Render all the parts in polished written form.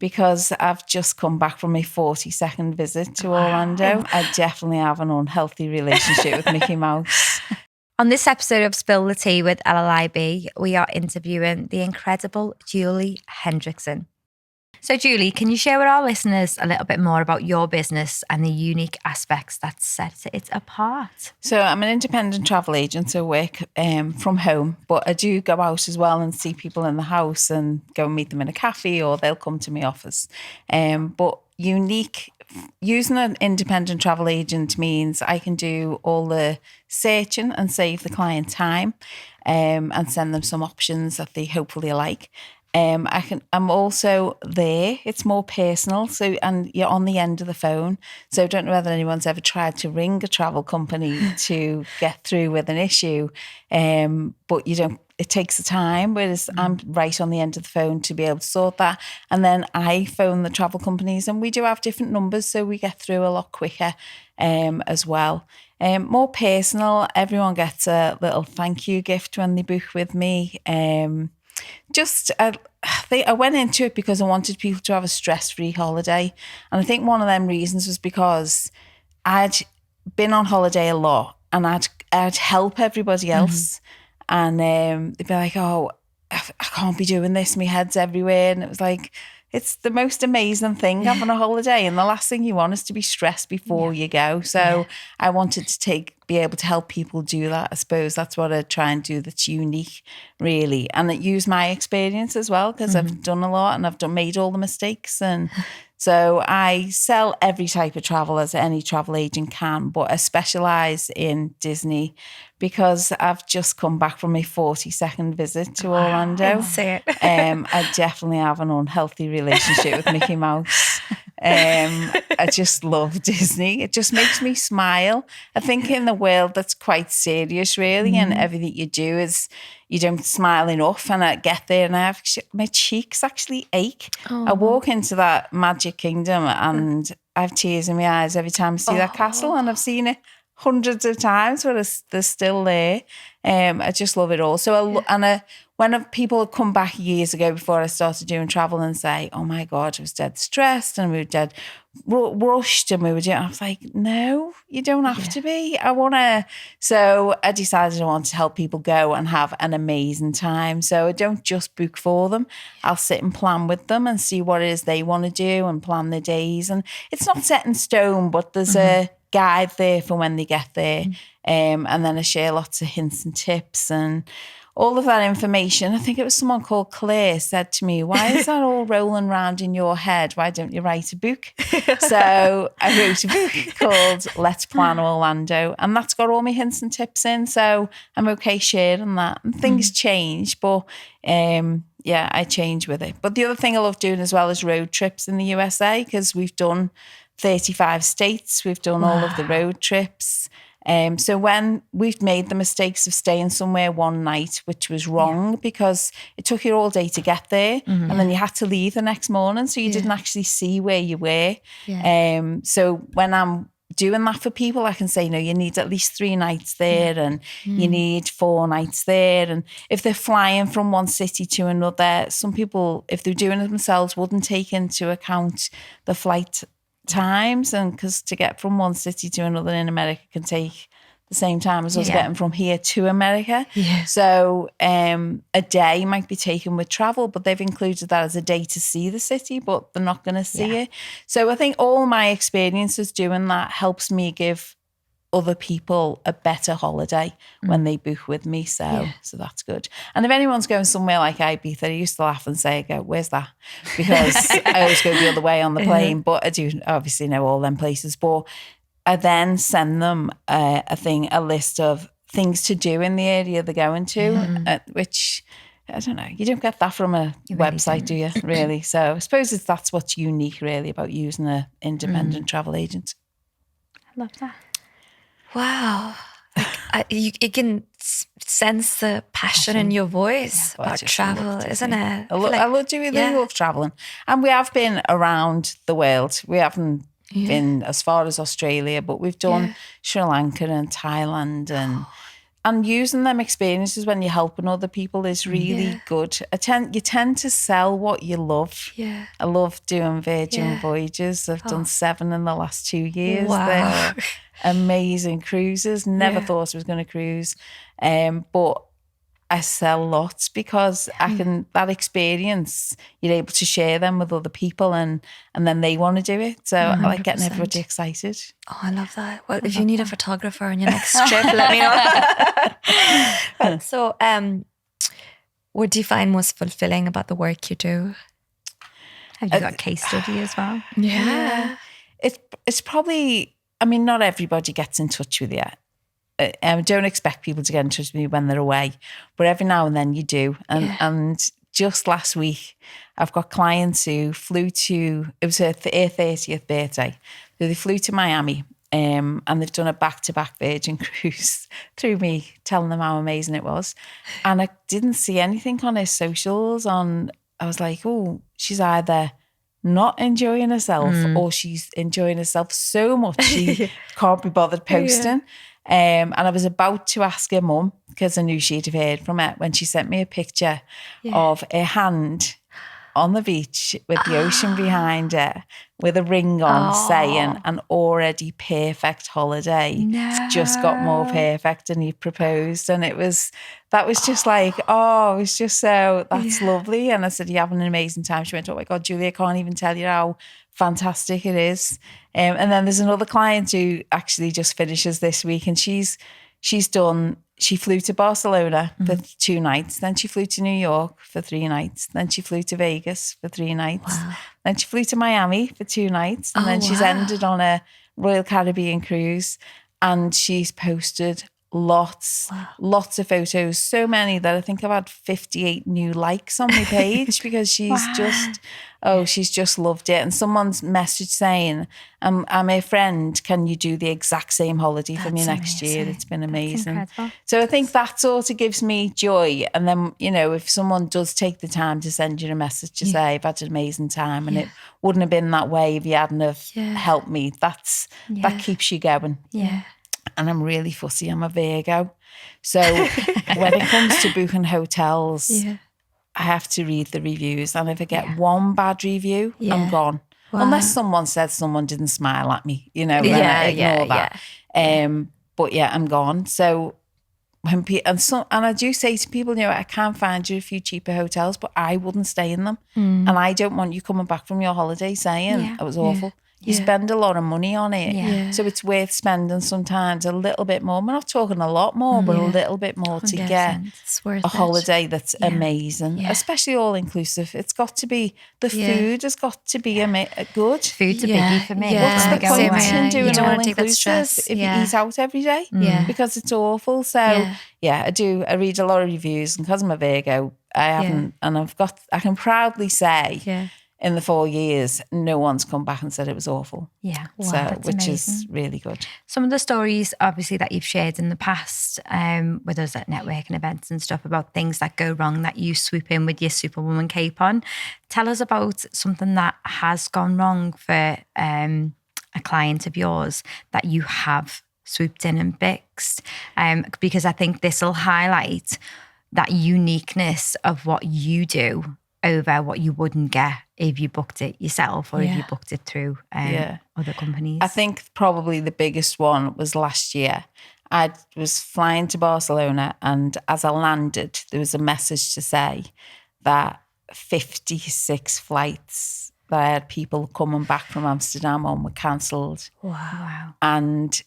because I've just come back from my 42nd visit to Orlando. I definitely have an unhealthy relationship with Mickey Mouse. On this episode of Spill the Tea with LLIB, we are interviewing the incredible Julie Hendrickson. So Julie, can you share with our listeners a little bit more about your business and the unique aspects that set it apart? So I'm an independent travel agent, so work from home, but I do go out as well and see people in the house and go and meet them in a cafe, or they'll come to my office. But using an independent travel agent means I can do all the searching and save the client time, and send them some options that they hopefully like. I'm also there. It's more personal. So, and you're on the end of the phone. So I don't know whether anyone's ever tried to ring a travel company to get through with an issue. But it takes the time, whereas I'm right on the end of the phone to be able to sort that. And then I phone the travel companies, and we do have different numbers, so we get through a lot quicker, as well. More personal. Everyone gets a little thank you gift when they book with me. I went into it because I wanted people to have a stress-free holiday. And I think one of them reasons was because I'd been on holiday a lot, and I'd help everybody else. And they'd be like, oh, I can't be doing this. My head's everywhere. And it was like, it's the most amazing thing having a holiday. And the last thing you want is to be stressed before you go. So I wanted to be able to help people do that. I suppose that's what I try and do that's unique, really. And use my experience as well, because I've done a lot and I've made all the mistakes. And so I sell every type of travel as any travel agent can, but I specialise in Disney because I've just come back from my 42nd visit to Orlando. I definitely have an unhealthy relationship with Mickey Mouse. I just love Disney. It just makes me smile. I think in the world that's quite serious, really, and everything you do is you don't smile enough. And I get there and my cheeks actually ache. I walk into that magic kingdom and I have tears in my eyes every time I see that castle, and I've seen it hundreds of times, but they're still there. I just love it all. So, when people come back years ago before I started doing travel and say, oh my God, I was dead stressed and we were dead rushed and we were doing, I was like, no, you don't have to be. So I decided I want to help people go and have an amazing time. So I don't just book for them. I'll sit and plan with them and see what it is they want to do and plan their days. And it's not set in stone, but there's a guide there for when they get there. And then I share lots of hints and tips and all of that information. I think it was someone called Claire said to me, why is that all rolling around in your head? Why don't you write a book? So I wrote a book called Let's Plan Orlando, and that's got all my hints and tips in. So I'm okay sharing that. And things change, but I change with it. But the other thing I love doing as well is road trips in the USA, because we've done 35 states. We've done all of the road trips. So when we've made the mistakes of staying somewhere one night, which was wrong because it took you all day to get there, and then you had to leave the next morning, so you didn't actually see where you were. So when I'm doing that for people, I can say, no, you need at least 3 nights there, and you need 4 nights there. And if they're flying from one city to another, some people, if they're doing it themselves, wouldn't take into account the flight times, and because to get from one city to another in America can take the same time as us getting from here to America. So a day might be taken with travel, but they've included that as a day to see the city, but they're not going to see it. So I think all my experiences doing that helps me give other people a better holiday when they book with me. So that's good. And if anyone's going somewhere like Ibiza, I used to laugh and say, where's that? Because I always go the other way on the plane, but I do obviously know all them places. But I then send them a list of things to do in the area they're going to, which I don't know, you don't get that from a website, do you, really? So I suppose that's what's unique, really, about using an independent travel agent. I love that. Wow. You can sense the passion in your voice about travel, isn't it? I love traveling. And we have been around the world. We haven't been as far as Australia, but we've done Sri Lanka and Thailand and and using them experiences when you're helping other people is really good. You tend to sell what you love. Yeah. I love doing Virgin Voyages. I've done 7 in the last 2 years. Wow. They're amazing cruises. Never thought I was going to cruise. But I sell lots because that experience, you're able to share them with other people and then they want to do it. So I like getting everybody excited. Oh, I love that. Well, if you need a photographer on your next trip, let me know. So, what do you find most fulfilling about the work you do? Have you got a case study as well? Yeah. It's probably, I mean, not everybody gets in touch with you. I don't expect people to get in touch with me when they're away, but every now and then you do. And just last week, I've got clients who flew to, it was her 30th birthday. So they flew to Miami and they've done a back-to-back Virgin cruise through me telling them how amazing it was. And I didn't see anything on her socials I was like, oh, she's either not enjoying herself or she's enjoying herself so much she can't be bothered posting. And I was about to ask her mum, because I knew she'd have heard from her, when she sent me a picture of her hand on the beach with the ocean behind her with a ring on saying an already perfect holiday. It's just got more perfect and you proposed. And that was just like, it was just so, that's lovely. And I said, you're having an amazing time. She went, oh my God, Julie, I can't even tell you how fantastic it is. And then there's another client who actually just finishes this week, and she flew to Barcelona for 2 nights, then she flew to New York for 3 nights, then she flew to Vegas for 3 nights, then she flew to Miami for 2 nights, and then she's ended on a Royal Caribbean cruise, and she's posted lots of photos, so many that I think I've had 58 new likes on my page because she's she's just loved it. And someone's message saying, I'm her friend, can you do the exact same holiday for me next year? It's been amazing. So I think that sort of gives me joy. And then, if someone does take the time to send you a message to say, I've had an amazing time and it wouldn't have been that way if you hadn't have helped me, that keeps you going. Yeah. And I'm really fussy. I'm a Virgo. So when it comes to booking hotels, I have to read the reviews. And if I get one bad review, I'm gone. Wow. Unless someone says someone didn't smile at me, then I ignore that. But I'm gone. So when and I do say to people, I can't find you a few cheaper hotels, but I wouldn't stay in them. And I don't want you coming back from your holiday saying it was awful. You spend a lot of money on it. So it's worth spending sometimes a little bit more. We're not talking a lot more, but a little bit more to get a holiday that's amazing, especially all inclusive. It's got to be, the food has got to be good. Food's a biggie for me. What's the point in doing all inclusive if you eat out every day? Because it's awful. So I do. I read a lot of reviews, and because I'm a Virgo, I haven't, and I can proudly say, in the 4 years, no one's come back and said it was awful. Yeah. Wow, which is really good. Some of the stories, obviously, that you've shared in the past with us at networking events and stuff about things that go wrong that you swoop in with your Superwoman cape on. Tell us about something that has gone wrong for a client of yours that you have swooped in and fixed. Because I think this will highlight that uniqueness of what you do over what you wouldn't get if you booked it yourself or if you booked it through other companies. I think probably the biggest one was last year. I was flying to Barcelona, and as I landed, there was a message to say that 56 flights that I had people coming back from Amsterdam on were cancelled. Wow. And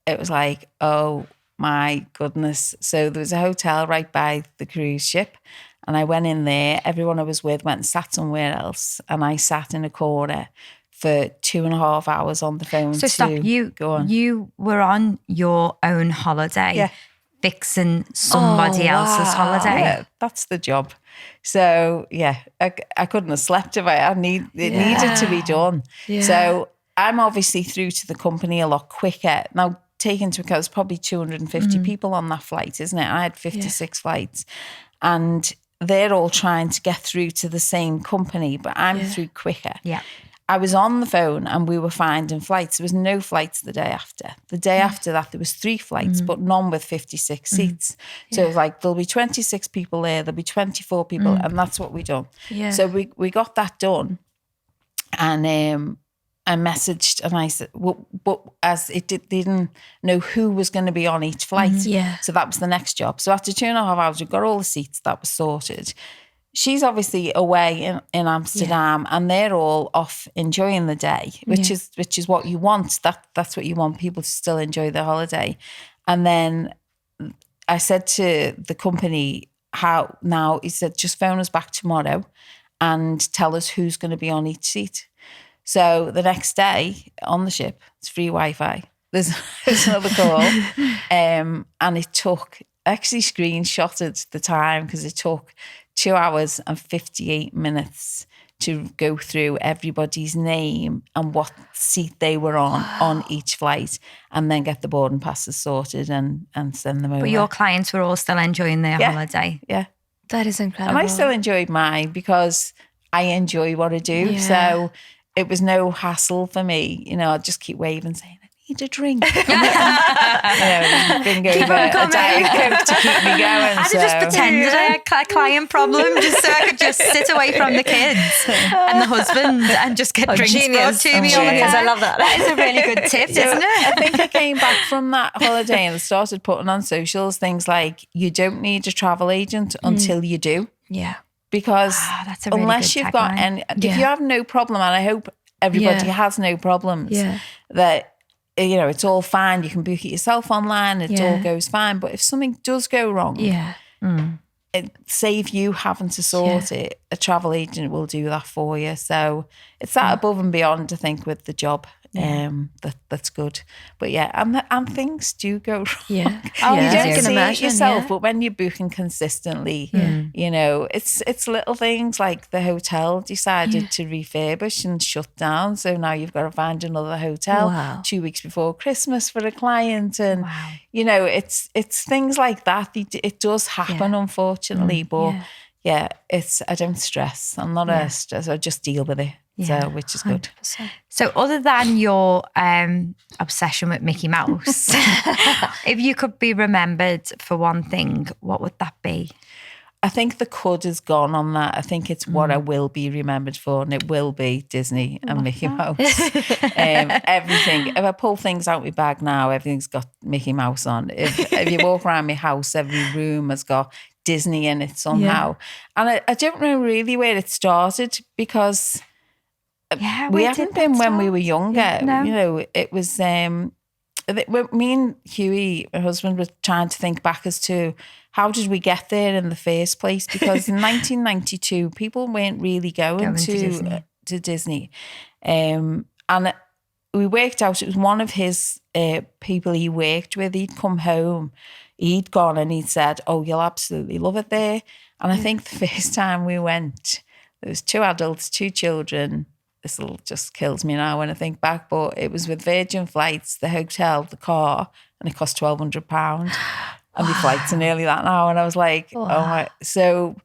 it was like, oh my goodness. So there was a hotel right by the cruise ship, and I went in there. Everyone I was with went and sat somewhere else, and I sat in a corner for 2.5 hours on the phone. So stop, you were on your own holiday, fixing somebody else's holiday. Yeah, that's the job. So I couldn't have slept if it needed to be done. Yeah. So I'm obviously through to the company a lot quicker. Now, taking into account, there's probably 250 people on that flight, isn't it? I had 56 flights, and they're all trying to get through to the same company, but I'm through quicker. Yeah. I was on the phone and we were finding flights. There was no flights the day after. The day after that, there was 3 flights, but none with 56 seats. So it was like, there'll be 26 people there, there'll be 24 people, and that's what we done. Yeah. So we got that done, and I messaged and I said, but as they didn't know who was going to be on each flight. Yeah. So that was the next job. So after 2.5 hours, we got all the seats, that was sorted. She's obviously away in Amsterdam, and they're all off enjoying the day, which is what you want. That's what you want, people to still enjoy their holiday. And then I said to the company, he said, just phone us back tomorrow and tell us who's going to be on each seat. So the next day on the ship, it's free Wi-Fi. There's another call. And it took, actually screenshotted the time, because it took 2 hours and 58 minutes to go through everybody's name and what seat they were on each flight, and then get the boarding passes sorted and send them over. But your clients were all still enjoying their holiday. Yeah. That is incredible. And I still enjoyed mine because I enjoy what I do. Yeah. So it was no hassle for me. I'd just keep waving, saying, I need a drink. Bring over a Diet Coke to keep me going. I just pretended I had a client problem just so I could just sit away from the kids and the husband and just get drinks brought to me all the time. I love that. That is a really good tip, isn't it? I think I came back from that holiday and started putting on socials things like, you don't need a travel agent until you do. Yeah. Because that's a really unless good you've got tagline. if you have no problem, and I hope everybody has no problems, that it's all fine. You can book it yourself online. It all goes fine. But if something does go wrong, save you having to sort it, a travel agent will do that for you. So it's that above and beyond, I think, with the job. That's good. But and things do go wrong. Yeah. You don't I can see imagine, it yourself, but when you're booking consistently, it's little things like the hotel decided to refurbish and shut down. So now you've got to find another hotel 2 weeks before Christmas for a client. And, it's things like that. It does happen, unfortunately. But I don't stress. I'm not a stress. I just deal with it. So, which is good. 100%. So other than your obsession with Mickey Mouse, if you could be remembered for one thing, what would that be? I think the cud is gone on that. I think it's what I will be remembered for, and it will be Disney and Mickey Mouse. Everything. If I pull things out of my bag now, everything's got Mickey Mouse on. If you walk around my house, every room has got Disney in it somehow. And I don't know really where it started, because we haven't been when we were younger. No. It was me and Huey, my husband, were trying to think back as to how did we get there in the first place, because in 1992 people weren't really going to Disney. And we worked out, it was one of his people he worked with. He'd come home, he'd gone, and he'd said, oh, you'll absolutely love it there. And I think the first time we went, there was 2 adults, 2 children. This just kills me now when I think back, but it was with Virgin Flights, the hotel, the car, and it cost £1,200. And the flights are nearly that now. And I was like, oh my. So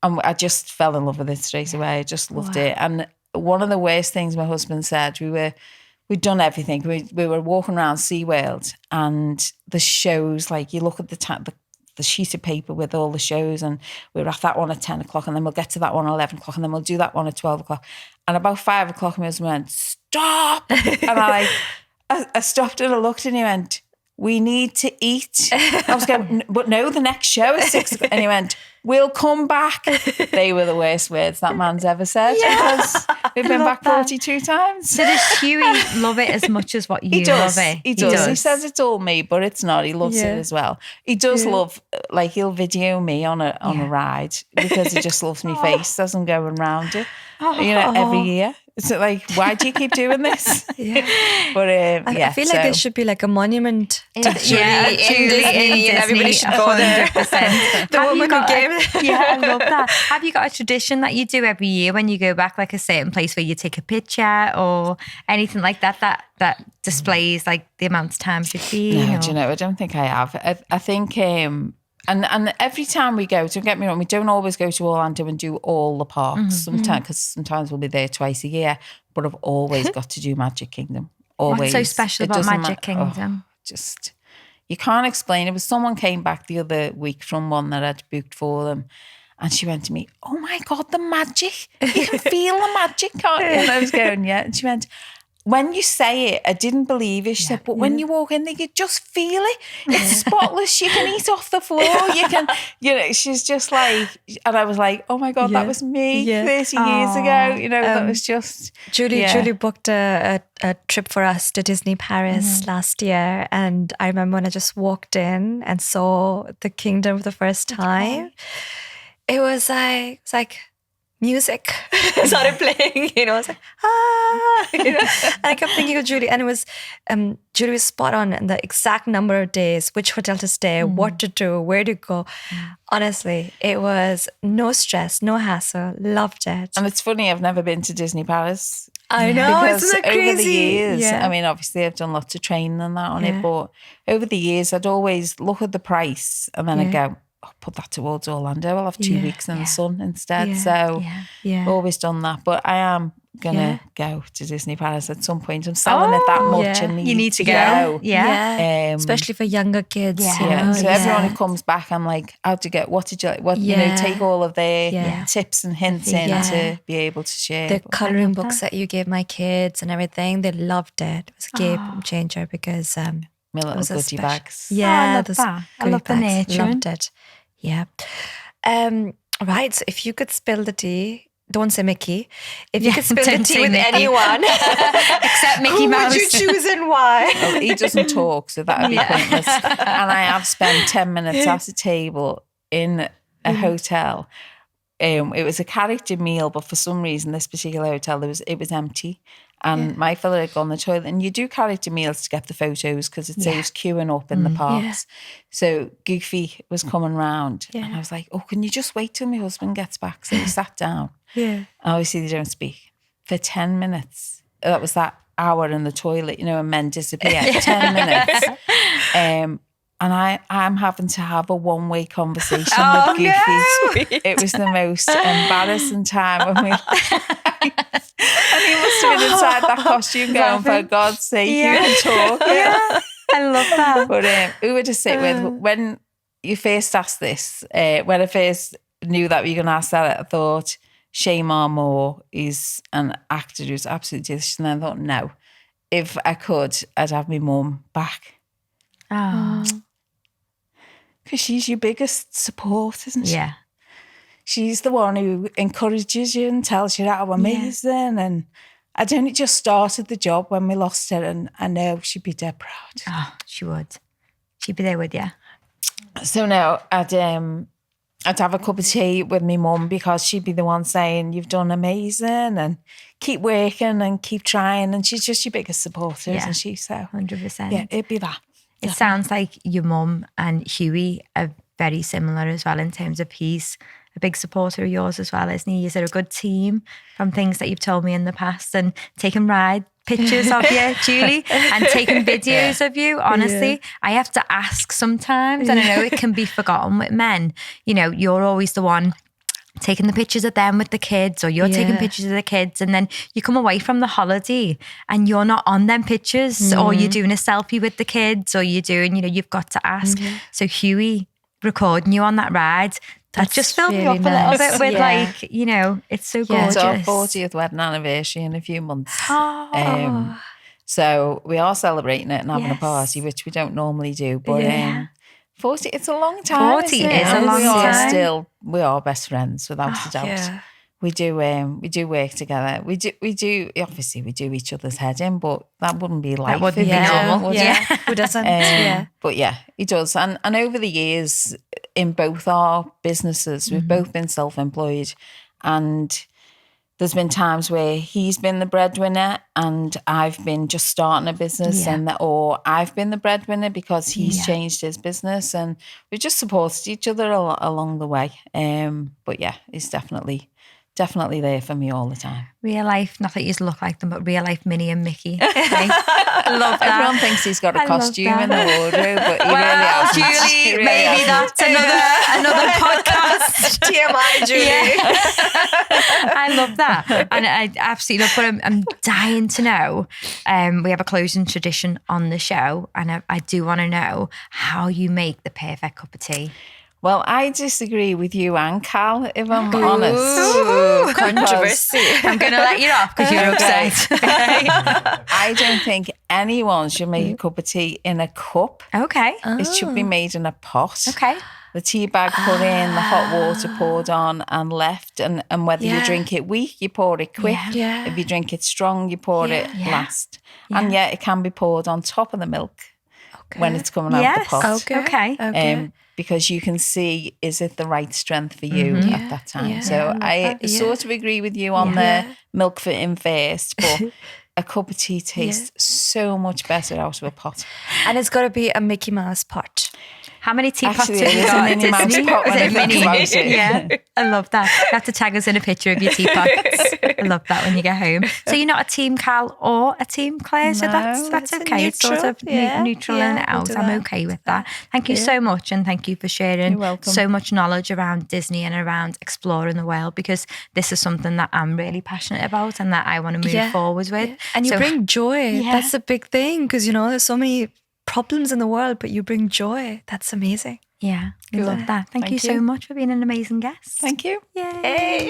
I just fell in love with it straight away. I just loved it. And one of the worst things my husband said, we'd done everything. We were walking around SeaWorld, and the shows, like you look at the sheet of paper with all the shows, and we were at that one at 10 o'clock, and then we'll get to that one at 11 o'clock, and then we'll do that one at 12 o'clock. And about 5 o'clock, my husband went, stop. And I stopped and I looked, and he went, we need to eat. I was going, but no, the next show is 6 o'clock. And he went, we'll come back. They were the worst words that man's ever said, because we've been back 42 times. So does Huey love it as much as what you love it? He does. He says it's all me, but it's not. He loves it as well. He does love, like, he'll video me on a ride, because he just loves my face as I'm going round it. Every year. It's like, why do you keep doing this? But I feel like there should be like a monument to Julie in Disney, and everybody should go there. 100%. The woman who gave it. Yeah, I love that. Have you got a tradition that you do every year when you go back, like a certain place where you take a picture or anything like that displays like the amount of times you've been? No, do you know, I don't think I have. I think And every time we go, don't get me wrong, we don't always go to Orlando and do all the parks. Sometimes, because sometimes we'll be there twice a year. But I've always got to do Magic Kingdom. Always. What's so special about Magic Kingdom? Just, you can't explain it. But someone came back the other week from one that I'd booked for them. And she went to me, "Oh my God, the magic. You can feel the magic, can't you?" And I was going, "Yeah." And she went, "When you say it, I didn't believe it." She said, "But when you walk in there, you just feel it. It's spotless. You can eat off the floor. You can, she's just like," and I was like, "Oh my God, that was me 30 years ago." That was just. Julie booked a trip for us to Disney Paris last year. And I remember when I just walked in and saw the kingdom for the first time, it was like music started playing, I was like, and I kept thinking of Julie, and it was, Julie was spot on in the exact number of days, which hotel to stay, what to do, where to go. Honestly, it was no stress, no hassle, loved it. And it's funny, I've never been to Disney Paris. I know, isn't it crazy? Over the years, I mean, obviously I've done lots of training and that on it, but over the years I'd always look at the price and then I'd go, "I'll put that towards Orlando. I'll have 2 weeks in the sun instead." So I've always done that. But I am going to go to Disney Paris at some point. I'm selling it that much and you need to go. Especially for younger kids. So everyone who comes back, I'm like, what did you like? What, take all of their tips and hints in to be able to share. The colouring books that you gave my kids and everything, they loved it. It was a game changer because... my little goodie bags. Yeah, I love that. I love the nature. Loved it. Yeah. Right. So if you could spill the tea, don't say Mickey. If you could spill the tea with anyone, except Mickey Mouse, who would you choose and why? Well, he doesn't talk, so that would be pointless. And I have spent 10 minutes at a table in a hotel. It was a character meal, but for some reason, this particular hotel, it was empty. And my fella had gone to the toilet. And you do character meals to get the photos because it saves queuing up in the parks. So Goofy was coming round. And I was like, "Oh, can you just wait till my husband gets back?" So he sat down. And obviously they don't speak. For 10 minutes. That was that hour in the toilet, and men disappear. 10 minutes. And I'm having to have a one-way conversation with Goofy. No. It was the most embarrassing time when we... And he must have been inside that costume going, "For God's sake, you can talk." I love that. But who would I sit with? When you first asked this, when I first knew that we were going to ask that, I thought, Shaymar Moore is an actor who's absolutely delicious. And then I thought, no, if I could, I'd have my mum back. Because she's your biggest support, isn't she? Yeah. She's the one who encourages you and tells you how amazing. And I'd only just started the job when we lost her, and I know she'd be dead proud. Oh, she would. She'd be there with you. So now I'd have a cup of tea with my mum because she'd be the one saying, "You've done amazing and keep working and keep trying." And she's just your biggest supporter, isn't she? So 100%. Yeah, it'd be that. It sounds like your mum and Huey are very similar as well in terms of he's a big supporter of yours as well, isn't he? Is it a good team from things that you've told me in the past and taking ride pictures of you, Julie, and taking videos of you? Honestly, I have to ask sometimes, and I know it can be forgotten with men. You're always the one taking the pictures of them with the kids, or you're taking pictures of the kids, and then you come away from the holiday and you're not on them pictures, or you're doing a selfie with the kids, or you're doing, you've got to ask. So Huey recording you on that ride, that just filled me up a little bit with it's so gorgeous. It's our 40th wedding anniversary in a few months. So we are celebrating it and having a party, which we don't normally do, but 40, it's a long time. 40 is a long time. We are best friends without a doubt. Yeah. We do work together. We do obviously we do each other's head in, but that wouldn't be life. That wouldn't be normal. Who doesn't? But he does. And over the years in both our businesses, we've both been self-employed, and there's been times where he's been the breadwinner and I've been just starting a business, or I've been the breadwinner because he's changed his business, and we've just supported each other along the way. But he's definitely definitely there for me all the time. Real life, not that you look like them, but real life Minnie and Mickey. I love that. Everyone thinks he's got a I love costume that. in the wardrobe, but he Well, really hasn't. Julie, He really maybe hasn't. that's another podcast. TMI, Julie. I love that. And I absolutely love, but I'm dying to know. We have a closing tradition on the show, and I do want to know how you make the perfect cup of tea. Well, I disagree with you and Cal, if I'm honest. Ooh, controversy. I'm going to let you off because you're upset. Okay. I don't think anyone should make a cup of tea in a cup. Okay. It should be made in a pot. Okay. The tea bag put in, the hot water poured on and left. And whether you drink it weak, you pour it quick. Yeah. If you drink it strong, you pour it Yeah. last. And yet it can be poured on top of the milk when it's coming out the Yes. pot. Okay. Because you can see, is it the right strength for you at that time? Yeah. So I sort of agree with you on the milk for in first, but a cup of tea tastes so much better out of a pot. And it's got to be a Mickey Mouse pot. How many teapots Actually, have you it is a got at Minnie Mouse Disney? pot when Is I it think mini? about it. Yeah, I love that. You have to tag us in a picture of your teapots. I love that when you get home. So you're not a team Cal or a team Claire, so that's it's a okay. It's sort of neutral. neutral Yeah, in we'll and out. do I'm that. okay with that. Thank you so much, and thank you for sharing You're welcome. so much knowledge around Disney and around exploring the world, because this is something that I'm really passionate about and that I want to move forwards with. And you So- bring joy. Yeah. That's a big thing because, there's so many problems in the world, but you bring joy. That's amazing. Yeah, I love that. Thank you so you. much for being an amazing guest. Thank you. Yay.